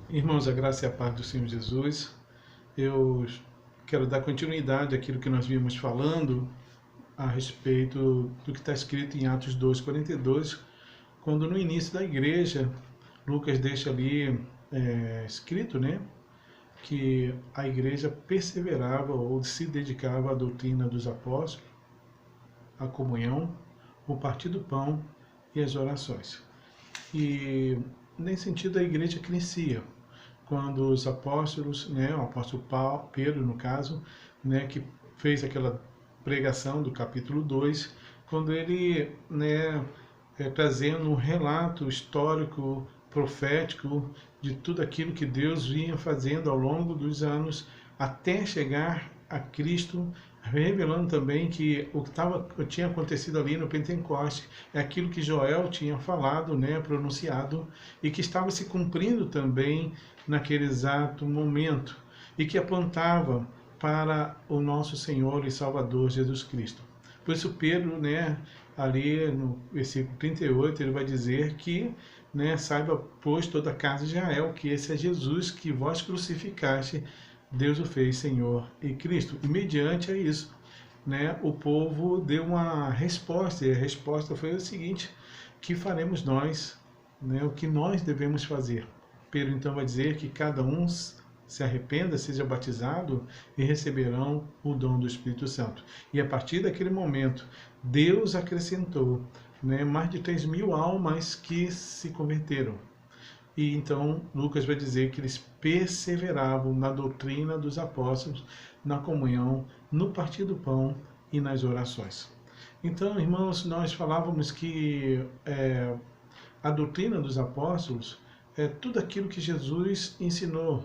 Irmãos, a graça e a paz do Senhor Jesus. Eu quero dar continuidade àquilo que nós vimos falando a respeito do que está escrito em Atos 2:42, quando no início da igreja, Lucas deixa ali escrito, né, que a igreja perseverava ou se dedicava à doutrina dos apóstolos, à comunhão, o partir do pão e as orações. E nesse sentido a igreja crescia. Quando os apóstolos, né, o apóstolo Pedro, no caso, né, que fez aquela pregação do capítulo 2, quando ele, né, trazendo um relato histórico, profético, de tudo aquilo que Deus vinha fazendo ao longo dos anos, até chegar a Cristo, revelando também que o que tinha acontecido ali no Pentecoste é aquilo que Joel tinha falado, né, pronunciado, e que estava se cumprindo também naquele exato momento, e que apontava para o nosso Senhor e Salvador Jesus Cristo. Por isso Pedro, né, ali no versículo 38, ele vai dizer que, né, saiba, pois, toda a casa de Israel, que esse é Jesus que vós crucificaste, Deus o fez Senhor e Cristo. E mediante a isso, né, o povo deu uma resposta, e a resposta foi o seguinte: que faremos nós, né, o que nós devemos fazer? Pedro então vai dizer que cada um se arrependa, seja batizado e receberão o dom do Espírito Santo. E a partir daquele momento, Deus acrescentou, né, mais de 3.000 almas que se converteram. E então Lucas vai dizer que eles perseveravam na doutrina dos apóstolos, na comunhão, no partir do pão e nas orações. Então, irmãos, nós falávamos que a doutrina dos apóstolos é tudo aquilo que Jesus ensinou,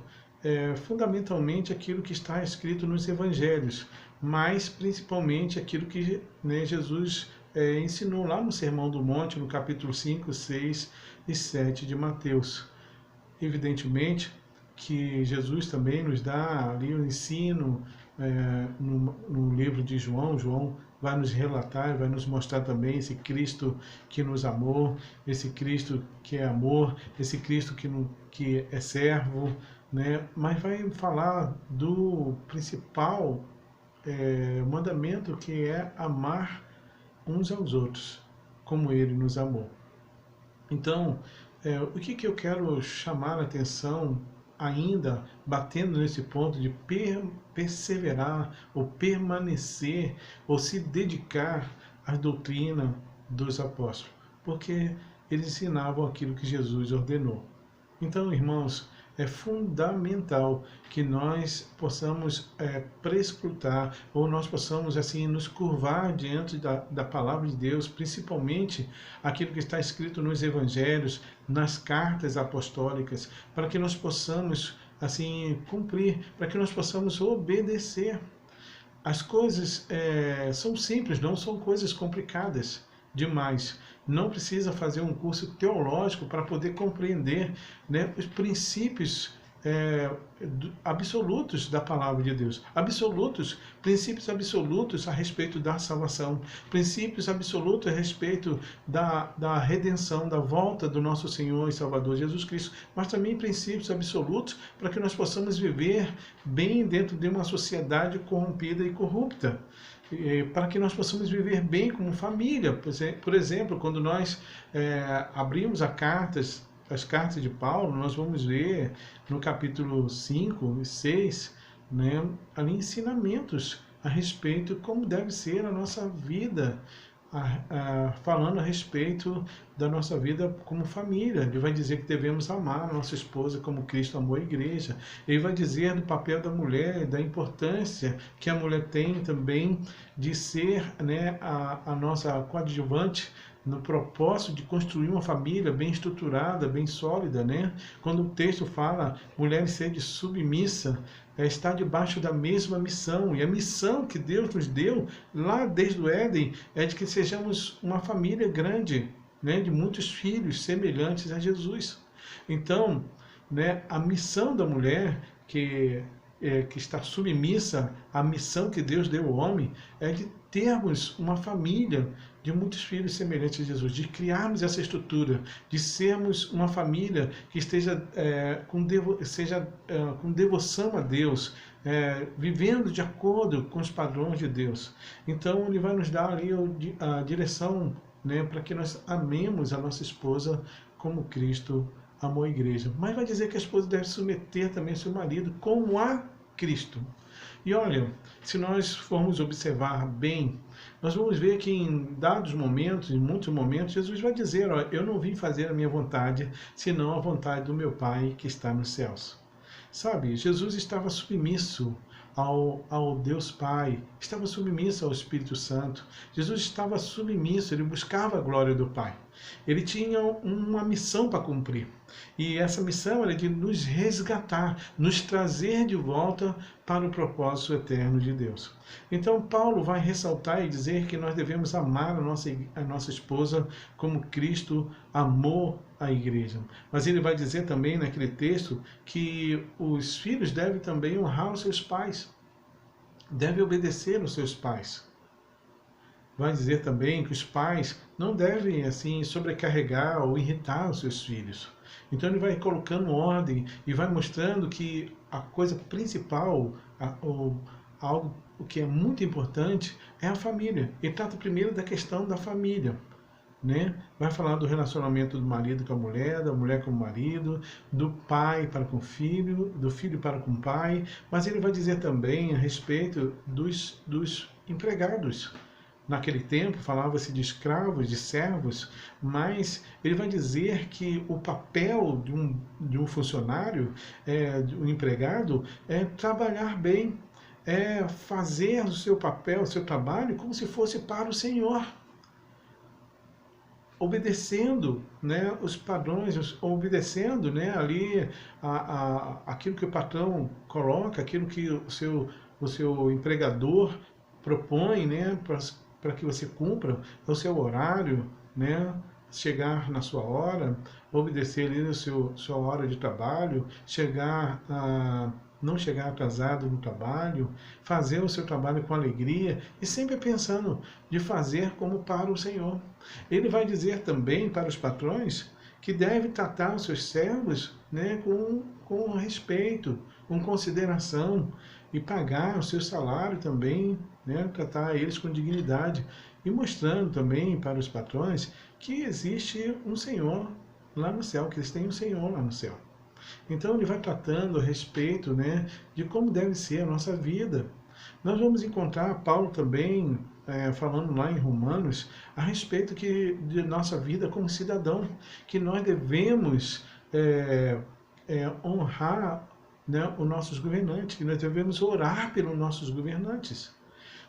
fundamentalmente aquilo que está escrito nos evangelhos, mas principalmente aquilo que, né, Jesus ensinou lá no Sermão do Monte, no capítulo 5, 6 e 7 de Mateus. Evidentemente que Jesus também nos dá ali o ensino no livro de João. João vai nos relatar, vai nos mostrar também esse Cristo que nos amou, esse Cristo que é amor, esse Cristo que é servo, né? Mas vai falar do principal mandamento, que é amar uns aos outros, como Ele nos amou. Então, o que eu quero chamar a atenção, ainda batendo nesse ponto de perseverar, ou permanecer, ou se dedicar à doutrina dos apóstolos, porque eles ensinavam aquilo que Jesus ordenou. Então, irmãos, é fundamental que nós possamos prescrutar, ou nós possamos assim nos curvar diante da palavra de Deus, principalmente aquilo que está escrito nos evangelhos, nas cartas apostólicas, para que nós possamos assim cumprir, para que nós possamos obedecer. As coisas são simples, não são coisas complicadas demais. Não precisa fazer um curso teológico para poder compreender, né, os princípios absolutos da palavra de Deus. Absolutos, princípios absolutos a respeito da salvação, princípios absolutos a respeito da redenção, da volta do nosso Senhor e Salvador Jesus Cristo, mas também princípios absolutos para que nós possamos viver bem dentro de uma sociedade corrompida e corrupta, para que nós possamos viver bem como família. Por exemplo, quando nós abrimos as cartas de Paulo, nós vamos ver no capítulo 5 e 6, né, ali ensinamentos a respeito de como deve ser a nossa vida, falando a respeito da nossa vida como família. Ele vai dizer que devemos amar a nossa esposa como Cristo amou a igreja. Ele vai dizer do papel da mulher, da importância que a mulher tem também de ser, né, a nossa coadjuvante no propósito de construir uma família bem estruturada, bem sólida, né? Quando o texto fala, mulher sede submissa, está debaixo da mesma missão. E a missão que Deus nos deu, lá desde o Éden, é de que sejamos uma família grande, né? De muitos filhos semelhantes a Jesus. Então, né, a missão da mulher, que que está submissa à missão que Deus deu ao homem, é de termos uma família de muitos filhos semelhantes a Jesus, de criarmos essa estrutura, de sermos uma família que esteja com devoção a Deus, vivendo de acordo com os padrões de Deus. Então, Ele vai nos dar ali a direção, né, para que nós amemos a nossa esposa como Cristo amou a igreja. Mas vai dizer que a esposa deve submeter também seu marido como a Cristo. E olha, se nós formos observar bem, nós vamos ver que em dados momentos, em muitos momentos, Jesus vai dizer, ó, eu não vim fazer a minha vontade, senão a vontade do meu Pai que está nos céus. Sabe, Jesus estava submisso ao Deus Pai, estava submisso ao Espírito Santo. Jesus estava submisso, ele buscava a glória do Pai. Ele tinha uma missão para cumprir. E essa missão era de nos resgatar, nos trazer de volta para o propósito eterno de Deus. Então, Paulo vai ressaltar e dizer que nós devemos amar a nossa esposa como Cristo amou a igreja. Mas ele vai dizer também naquele texto que os filhos devem também honrar os seus pais, devem obedecer aos seus pais. Vai dizer também que os pais não devem assim sobrecarregar ou irritar os seus filhos. Então ele vai colocando ordem e vai mostrando que a coisa principal, algo que é muito importante, é a família. Ele trata primeiro da questão da família, né? Vai falar do relacionamento do marido com a mulher, da mulher com o marido, do pai para com o filho, do filho para com o pai, mas ele vai dizer também a respeito dos empregados. Naquele tempo falava-se de escravos, de servos, mas ele vai dizer que o papel de um funcionário, de um empregado, é trabalhar bem, é fazer o seu papel, o seu trabalho, como se fosse para o Senhor, obedecendo, né, os padrões, obedecendo, né, ali aquilo que o patrão coloca, aquilo que o seu empregador propõe, né, para que você cumpra o seu horário, né, chegar na sua hora, obedecer ali na sua hora de trabalho, não chegar atrasado no trabalho, fazer o seu trabalho com alegria e sempre pensando de fazer como para o Senhor. Ele vai dizer também para os patrões que deve tratar os seus servos, né, com respeito, com consideração e pagar o seu salário também, né, tratar eles com dignidade e mostrando também para os patrões que existe um Senhor lá no céu, que eles têm um Senhor lá no céu. Então ele vai tratando a respeito, né, de como deve ser a nossa vida. Nós vamos encontrar Paulo também falando lá em Romanos a respeito de nossa vida como cidadão, que nós devemos honrar, né, os nossos governantes, que nós devemos orar pelos nossos governantes.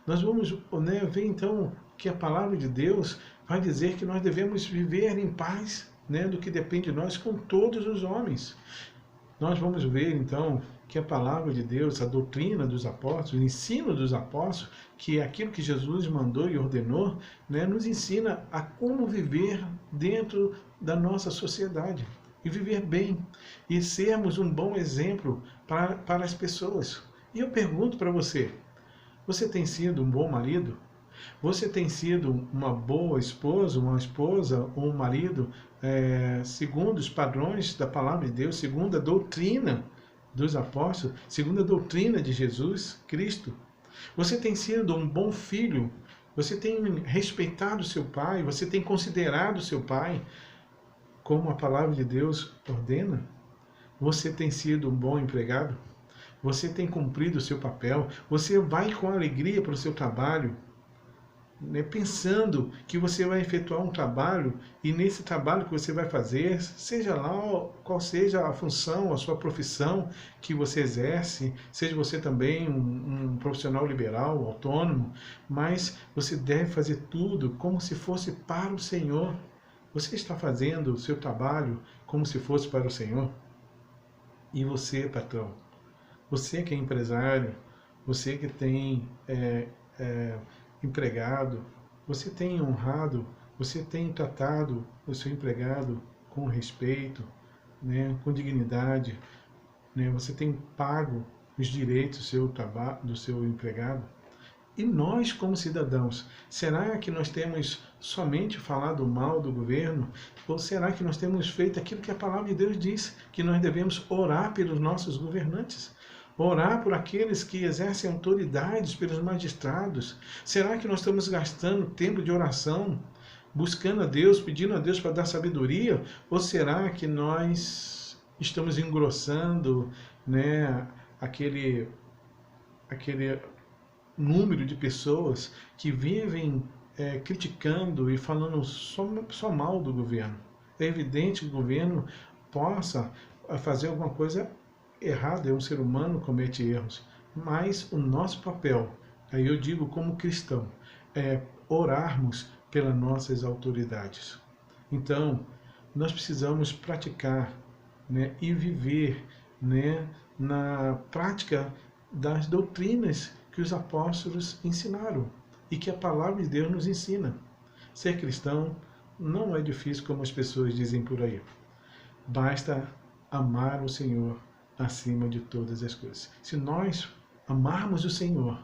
Nós vamos, né, ver então que a palavra de Deus vai dizer que nós devemos viver em paz, né, do que depende de nós com todos os homens. Nós vamos ver então que a palavra de Deus, a doutrina dos apóstolos, o ensino dos apóstolos, que é aquilo que Jesus mandou e ordenou, né, nos ensina a como viver dentro da nossa sociedade e viver bem e sermos um bom exemplo para as pessoas. E eu pergunto para você, você tem sido um bom marido? Você tem sido uma boa esposa ou um marido, segundo os padrões da palavra de Deus, segundo a doutrina dos apóstolos, segundo a doutrina de Jesus Cristo? Você tem sido um bom filho? Você tem respeitado seu pai? Você tem considerado seu pai como a palavra de Deus ordena? Você tem sido um bom empregado? Você tem cumprido o seu papel? Você vai com alegria para o seu trabalho, né, pensando que você vai efetuar um trabalho e nesse trabalho que você vai fazer, seja lá qual seja a função, a sua profissão que você exerce, seja você também um profissional liberal, autônomo, mas você deve fazer tudo como se fosse para o Senhor. Você está fazendo o seu trabalho como se fosse para o Senhor? E você, patrão? Você que é empresário, você que tem empregado, você tem honrado, você tem tratado o seu empregado com respeito, né, com dignidade, né, você tem pago os direitos do seu empregado? E nós, como cidadãos, será que nós temos somente falado mal do governo? Ou será que nós temos feito aquilo que a palavra de Deus diz, que nós devemos orar pelos nossos governantes? Orar por aqueles que exercem autoridades, pelos magistrados? Será que nós estamos gastando tempo de oração, buscando a Deus, pedindo a Deus para dar sabedoria? Ou será que nós estamos engrossando, né, aquele número de pessoas que vivem criticando e falando só mal do governo? É evidente que o governo possa fazer alguma coisa errada, é um ser humano, comete erros, mas o nosso papel, aí eu digo como cristão, é orarmos pelas nossas autoridades. Então, nós precisamos praticar, né, e viver, né, na prática das doutrinas que os apóstolos ensinaram e que a palavra de Deus nos ensina. Ser cristão não é difícil como as pessoas dizem por aí. Basta amar o Senhor acima de todas as coisas. Se nós amarmos o Senhor,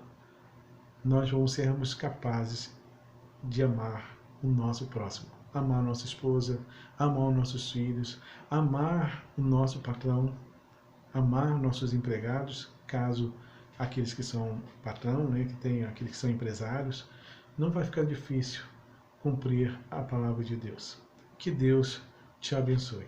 nós vamos sermos capazes de amar o nosso próximo. Amar nossa esposa, amar os nossos filhos, amar o nosso patrão, amar nossos empregados, caso aqueles que são patrão, né, que tem aqueles que são empresários. Não vai ficar difícil cumprir a palavra de Deus. Que Deus te abençoe.